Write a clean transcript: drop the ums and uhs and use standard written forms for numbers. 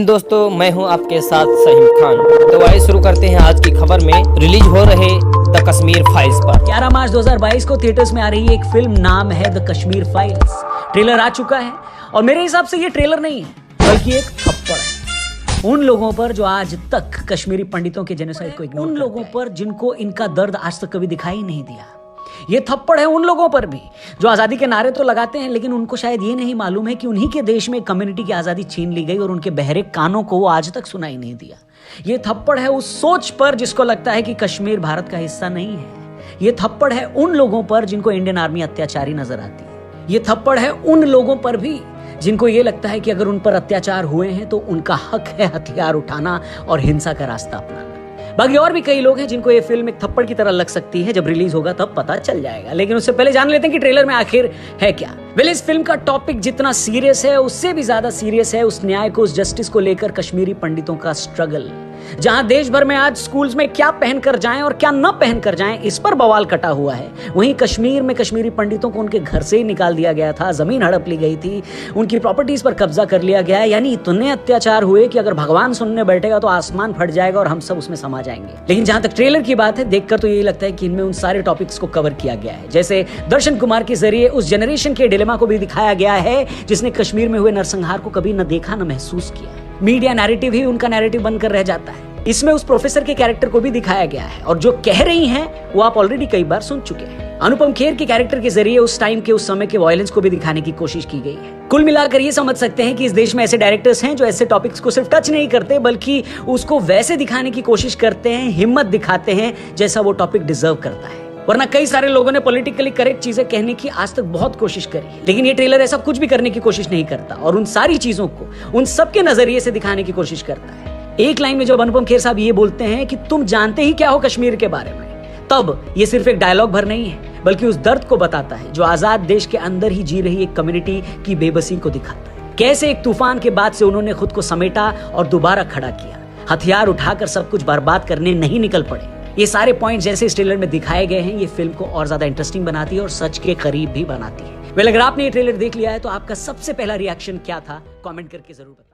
दोस्तों मैं हूं आपके साथ सहीम खान। तो आइए शुरू करते हैं आज की खबर में रिलीज हो रहे द कश्मीर फाइल्स पर। 11 मार्च 2022 को थिएटर्स में आ रही एक फिल्म नाम है द कश्मीर फाइल्स। ट्रेलर आ चुका है और मेरे हिसाब से ये ट्रेलर नहीं है बल्कि एक थप्पड़ है उन लोगों पर जो आज तक कश्मीरी पंडितों के जेनोसाइड को इग्नोर, उन लोगों पर जिनको इनका दर्द आज तक कभी दिखाई नहीं दिया। ये थप्पड़ है उन लोगों पर भी जो आजादी के नारे तो लगाते हैं लेकिन उनको शायद ये नहीं मालूम है कि उन्हीं के देश में कम्युनिटी की आजादी छीन ली गई और उनके बहरे कानों को वो आज तक सुनाई नहीं दिया। ये थप्पड़ है उस सोच पर जिसको लगता है कि कश्मीर भारत का हिस्सा नहीं है। ये थप्पड़ है उन लोगों पर जिनको इंडियन आर्मी अत्याचारी नजर आती है। ये थप्पड़ है उन लोगों पर भी जिनको ये लगता है कि अगर उन पर अत्याचार हुए हैं तो उनका हक है हथियार उठाना और हिंसा का रास्ता अपनाना। बाकी और भी कई लोग हैं जिनको ये फिल्म एक थप्पड़ की तरह लग सकती है। जब रिलीज होगा तब पता चल जाएगा, लेकिन उससे पहले जान लेते हैं कि ट्रेलर में आखिर है क्या। वेल, इस फिल्म का टॉपिक जितना सीरियस है उससे भी ज्यादा सीरियस है उस न्याय को, उस जस्टिस को लेकर कश्मीरी पंडितों का स्ट्रगल। जहां देश भर में आज स्कूल्स में क्या पहनकर जाएं और क्या न पहनकर जाएं इस पर बवाल कटा हुआ है, वहीं कश्मीर में कश्मीरी पंडितों को उनके घर से ही निकाल दिया गया था, जमीन हड़प ली गई थी, उनकी प्रॉपर्टीज पर कब्जा कर लिया गया है। यानी इतने अत्याचार हुए कि अगर भगवान सुनने बैठेगा तो आसमान फट जाएगा और हम सब उसमें समा जाएंगे। लेकिन जहां तक ट्रेलर की बात है, देखकर तो यही लगता है कि इनमें उन सारे टॉपिक्स को कवर किया गया है। जैसे दर्शन कुमार के जरिए उस जनरेशन के डिलेमा को भी दिखाया गया है जिसने कश्मीर में हुए नरसंहार को कभी न देखा न महसूस किया। मीडिया नैरेटिव ही उनका नैरेटिव बनकर रह जाता है। इसमें उस प्रोफेसर के कैरेक्टर को भी दिखाया गया है और जो कह रही हैं वो आप ऑलरेडी कई बार सुन चुके हैं। अनुपम खेर के कैरेक्टर के जरिए उस टाइम के, उस समय के वायलेंस को भी दिखाने की कोशिश की गई है। कुल मिलाकर ये समझ सकते हैं कि इस देश में ऐसे डायरेक्टर्स हैं जो ऐसे टॉपिक्स को सिर्फ टच नहीं करते बल्कि उसको वैसे दिखाने की कोशिश करते हैं, हिम्मत दिखाते हैं जैसा वो टॉपिक डिजर्व करता है। वरना कई सारे लोगों ने पॉलिटिकली करेक्ट चीजें कहने की आज तक बहुत कोशिश करी है, लेकिन ये ट्रेलर ऐसा कुछ भी करने की कोशिश नहीं करता और उन सारी चीजों को उन सबके नजरिए से दिखाने की कोशिश करता है। एक लाइन में जब अनुपम खेर साहब ये बोलते हैं कि तुम जानते ही क्या हो कश्मीर के बारे में, तब ये सिर्फ एक डायलॉग भर नहीं है बल्कि उस दर्द को बताता है जो आजाद देश के अंदर ही जी रही एक कम्युनिटी की बेबसी को दिखाता है। कैसे एक तूफान के बाद से उन्होंने खुद को समेटा और दोबारा खड़ा किया, हथियार उठाकर सब कुछ बर्बाद करने नहीं निकल पड़े। ये सारे पॉइंट जैसे इस ट्रेलर में दिखाए गए हैं ये फिल्म को और ज्यादा इंटरेस्टिंग बनाती है और सच के करीब भी बनाती है। वेल, अगर आपने ये ट्रेलर देख लिया है तो आपका सबसे पहला रिएक्शन क्या था, कमेंट करके जरूर बताइए।